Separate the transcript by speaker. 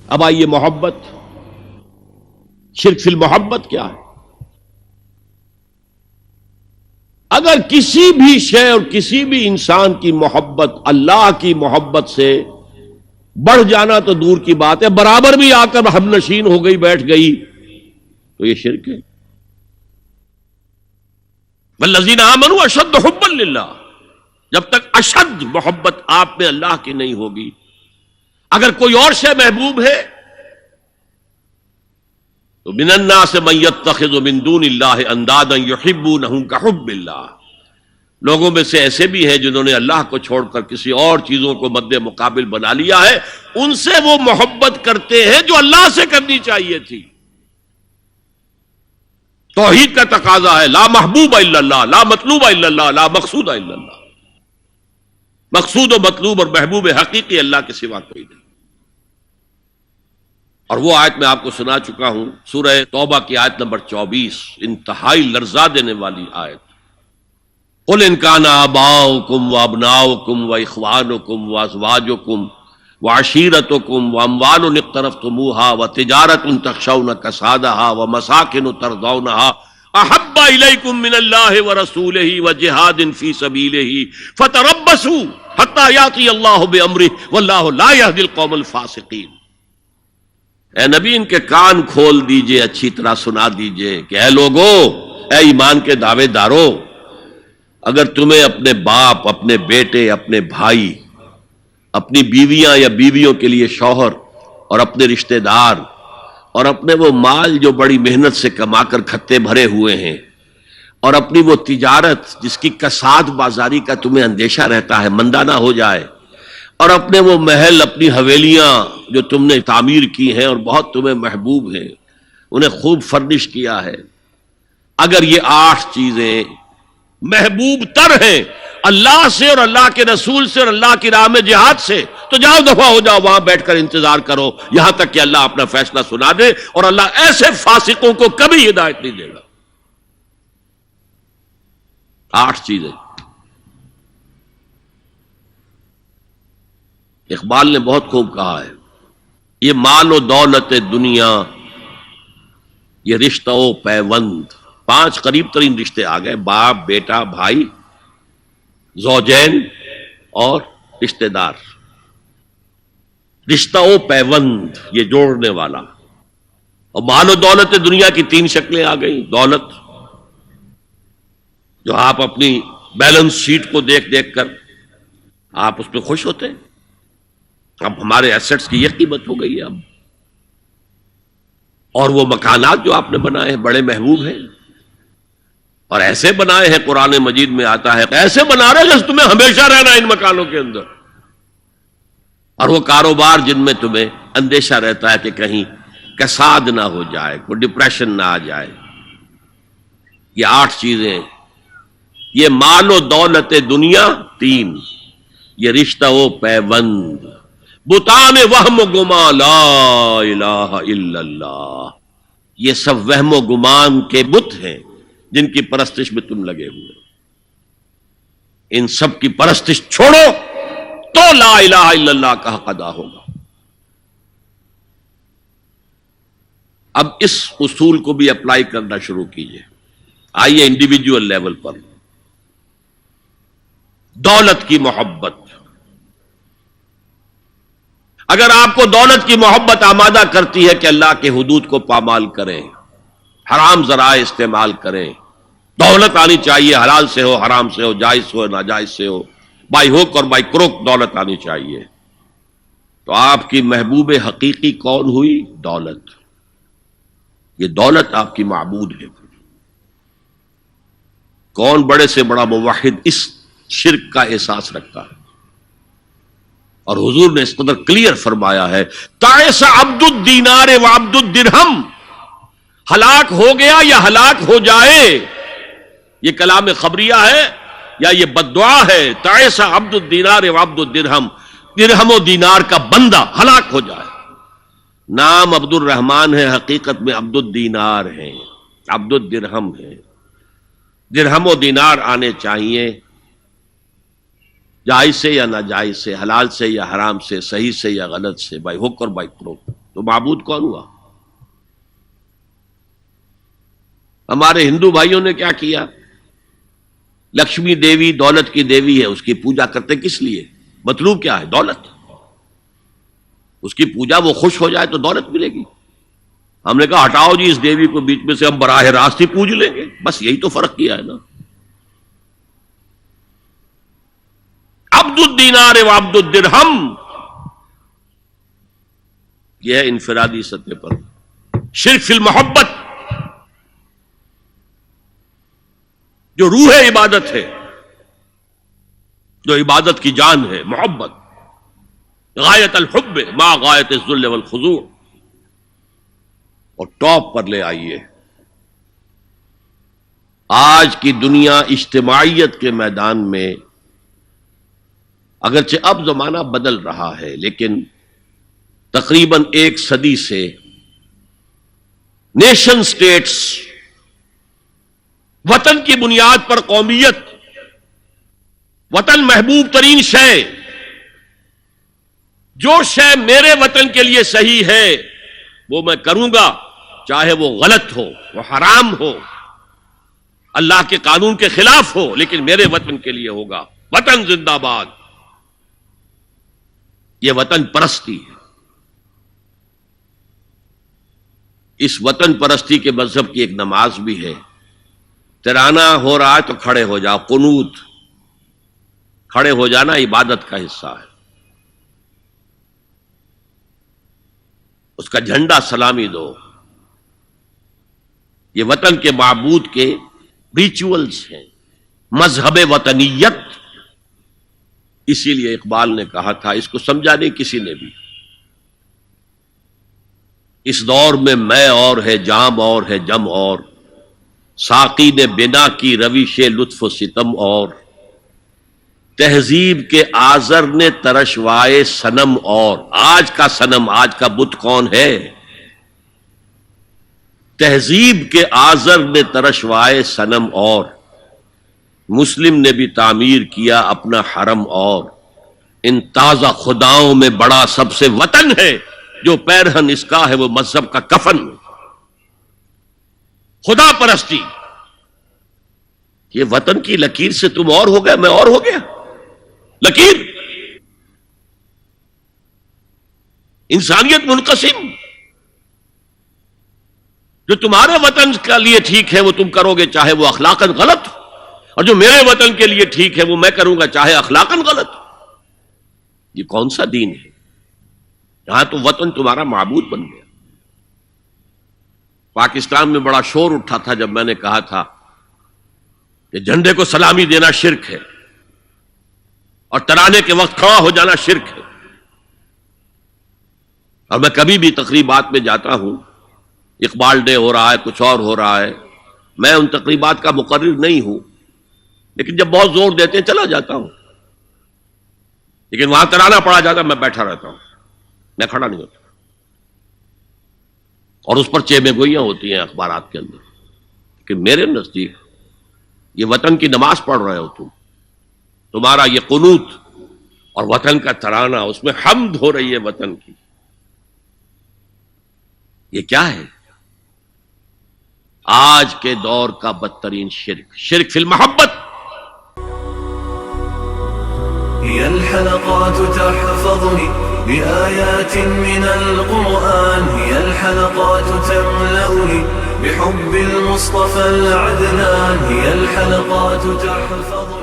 Speaker 1: اب آئیے محبت، شرک فی المحبت کیا ہے؟ اگر کسی بھی شے اور کسی بھی انسان کی محبت اللہ کی محبت سے بڑھ جانا تو دور کی بات ہے، برابر بھی آ کر ہم نشین ہو گئی، بیٹھ گئی، تو یہ شرک ہے۔ والذین آمنوا اشد حبا للہ، جب تک اشد محبت آپ میں اللہ کی نہیں ہوگی، اگر کوئی اور شے محبوب ہے تو من الناس من یتخذ من دون اللہ اندادا یحبونہم کحب اللہ، لوگوں میں سے ایسے بھی ہیں جنہوں نے اللہ کو چھوڑ کر کسی اور چیزوں کو مد مقابل بنا لیا ہے، ان سے وہ محبت کرتے ہیں جو اللہ سے کرنی چاہیے تھی۔ توحید کا تقاضا ہے لا محبوب الا اللہ، لا مطلوب الا اللہ، لا مقصود الا اللہ، مقصود و مطلوب اور محبوب حقیقی اللہ کے سوا کوئی نہیں۔ اور وہ آیت میں آپ کو سنا چکا ہوں، سورہ توبہ کی آیت نمبر 24، انتہائی لرزا دینے والی آیت۔ قل ان کان آباؤکم وابناؤکم واخوانکم وازواجکم وعشیرتکم واموال اقترفتموها وتجارۃ تخشون کسادها ومساکن ترضونها احب الیکم من اللہ ورسولہ وجہاد فی سبیلہ فتربصوا حتی یاتی اللہ بامرہ واللہ لا یہدی القوم الفاسقین۔ اے نبی ان کے کان کھول دیجئے، اچھی طرح سنا دیجئے کہ اے لوگو، اے ایمان کے دعوے دارو، اگر تمہیں اپنے باپ، اپنے بیٹے، اپنے بھائی، اپنی بیویاں یا بیویوں کے لیے شوہر اور اپنے رشتہ دار اور اپنے وہ مال جو بڑی محنت سے کما کر کھتے بھرے ہوئے ہیں اور اپنی وہ تجارت جس کی کساد بازاری کا تمہیں اندیشہ رہتا ہے مندہ نہ ہو جائے، اور اپنے وہ محل، اپنی حویلیاں جو تم نے تعمیر کی ہیں اور بہت تمہیں محبوب ہیں، انہیں خوب فرنش کیا ہے، اگر یہ 8 چیزیں محبوب تر ہیں اللہ سے اور اللہ کے رسول سے اور اللہ کی راہ میں جہاد سے، تو جاؤ دفعہ ہو جاؤ، وہاں بیٹھ کر انتظار کرو یہاں تک کہ اللہ اپنا فیصلہ سنا دے، اور اللہ ایسے فاسقوں کو کبھی ہدایت نہیں دے گا۔ 8 چیزیں اقبال نے بہت خوب کہا ہے، یہ مال و دولت دنیا، یہ رشتہ و پیوند، 5 قریب ترین رشتے آ گئے، باپ، بیٹا، بھائی، زوجین اور رشتہ دار، رشتہ و پیوند یہ جوڑنے والا۔ اور مال و دولت دنیا کی 3 شکلیں آ گئی۔ دولت جو آپ اپنی بیلنس شیٹ کو دیکھ دیکھ کر آپ اس پہ خوش ہوتے ہیں، اب ہمارے ایسٹس کی یہ قیمت ہو گئی ہے اب، اور وہ مکانات جو آپ نے بنائے ہیں بڑے محبوب ہیں، اور ایسے بنائے ہیں، قرآن مجید میں آتا ہے ایسے بنا رہے جیسے تمہیں ہمیشہ رہنا ان مکانوں کے اندر، اور وہ کاروبار جن میں تمہیں اندیشہ رہتا ہے کہ کہیں کساد نہ ہو جائے، کوئی ڈپریشن نہ آ جائے۔ یہ 8 چیزیں، یہ مال و دولت دنیا 3، یہ رشتہ و پیوند، بتان وہم و گما لا الہ الا اللہ، یہ سب وہم و گمان کے بت ہیں جن کی پرستش میں تم لگے ہوئے، ان سب کی پرستش چھوڑو تو لا الہ الا اللہ کا حق ادا ہوگا۔ اب اس اصول کو بھی اپلائی کرنا شروع کیجئے۔ آئیے انڈیویجول لیول پر، دولت کی محبت، اگر آپ کو دولت کی محبت آمادہ کرتی ہے کہ اللہ کے حدود کو پامال کریں، حرام ذرائع استعمال کریں، دولت آنی چاہیے، حلال سے ہو، حرام سے ہو، جائز ہو، ناجائز سے ہو، بائی ہوک اور بائی کروک دولت آنی چاہیے، تو آپ کی محبوب حقیقی کون ہوئی؟ دولت۔ یہ دولت آپ کی معبود ہے۔ کون بڑے سے بڑا موحد اس شرک کا احساس رکھتا ہے؟ اور حضور نے اس قدر کلیئر فرمایا ہے، تعس عبد الدینار وعبد الدرہم، ہلاک ہو گیا یا ہلاک ہو جائے، یہ کلام خبریہ ہے یا یہ بد دعا ہے؟ تعس عبد الدینار وعبد الدرہم، درہم و دینار کا بندہ ہلاک ہو جائے۔ نام عبد الرحمن ہے، حقیقت میں عبد الدینار ہیں، عبد الدرہم ہے۔ درہم و دینار آنے چاہیے، جائز سے یا ناجائز سے، حلال سے یا حرام سے، صحیح سے یا غلط سے، بائی حق اور بائی کروک۔ تو معبود کون ہوا؟ ہمارے ہندو بھائیوں نے کیا کیا؟ لکشمی دیوی دولت کی دیوی ہے، اس کی پوجا کرتے کس لیے؟ مطلوب کیا ہے؟ دولت۔ اس کی پوجا وہ خوش ہو جائے تو دولت ملے گی۔ ہم نے کہا ہٹاؤ جی اس دیوی کو بیچ میں سے، ہم براہ راست ہی پوج لیں گے، بس یہی تو فرق کیا ہے نا۔ عبد الدینار و عبد الدرہم، یہ ہے انفرادی سطح پر۔ شرک فی المحبت، جو روح عبادت ہے، جو عبادت کی جان ہے، محبت، غایت الحب ما غایت الذل والخضوع۔ اور ٹاپ پر لے آئیے، آج کی دنیا اجتماعیت کے میدان میں اگرچہ اب زمانہ بدل رہا ہے، لیکن تقریباً 1 صدی سے نیشن سٹیٹس، وطن کی بنیاد پر قومیت، وطن محبوب ترین شے، جو شے میرے وطن کے لیے صحیح ہے وہ میں کروں گا، چاہے وہ غلط ہو، وہ حرام ہو، اللہ کے قانون کے خلاف ہو، لیکن میرے وطن کے لیے ہوگا۔ وطن زندہ باد، یہ وطن پرستی ہے۔ اس وطن پرستی کے مذہب کی ایک نماز بھی ہے، ترانہ ہو رہا ہے تو کھڑے ہو جاؤ، قنوت، کھڑے ہو جانا عبادت کا حصہ ہے۔ اس کا جھنڈا سلامی دو، یہ وطن کے معبود کے ریچولز ہیں، مذہب وطنیت۔ اسی لیے اقبال نے کہا تھا، اس کو سمجھا نہیں کسی نے بھی، اس دور میں اور ہے، جام اور ہے، جم اور، ساقی نے بنا کی روش لطف و ستم اور، تہذیب کے آزر نے ترشوائے صنم اور۔ آج کا صنم، آج کا بت کون ہے؟ تہذیب کے آزر نے ترشوائے صنم اور، مسلم نے بھی تعمیر کیا اپنا حرم اور، ان تازہ خداؤں میں بڑا سب سے وطن ہے، جو پیرہن اس کا ہے وہ مذہب کا کفن۔ خدا پرستی، یہ وطن کی لکیر سے تم اور ہو گئے، میں اور ہو گیا، لکیر۔ انسانیت منقسم، جو تمہارے وطن کے لیے ٹھیک ہے وہ تم کرو گے چاہے وہ اخلاقاً غلط ہو، اور جو میرے وطن کے لیے ٹھیک ہے وہ میں کروں گا چاہے اخلاقاً غلط ہو۔ یہ کون سا دین ہے؟ یہاں تو وطن تمہارا معبود بن گیا۔ پاکستان میں بڑا شور اٹھا تھا جب میں نے کہا تھا کہ جھنڈے کو سلامی دینا شرک ہے اور ترانے کے وقت کھڑا ہو جانا شرک ہے۔ اور میں کبھی بھی تقریبات میں جاتا ہوں، اقبال ڈے ہو رہا ہے، کچھ اور ہو رہا ہے، میں ان تقریبات کا مقرر نہیں ہوں، لیکن جب بہت زور دیتے ہیں چلا جاتا ہوں، لیکن وہاں ترانہ پڑا جاتا میں بیٹھا رہتا ہوں، میں کھڑا نہیں ہوتا، اور اس پر چیمیں گوئیاں ہوتی ہیں اخبارات کے اندر۔ لیکن میرے نزدیک یہ وطن کی نماز پڑھ رہے ہو تمہارا یہ قنوت اور وطن کا ترانہ، اس میں حمد ہو رہی ہے وطن کی، یہ کیا ہے؟ آج کے دور کا بدترین شرک، شرک فی المحبت۔
Speaker 2: هي الحلقات تحفظني بآيات من القرآن، هي الحلقات تملأني بحب المصطفى العدنان، هي الحلقات تحفظني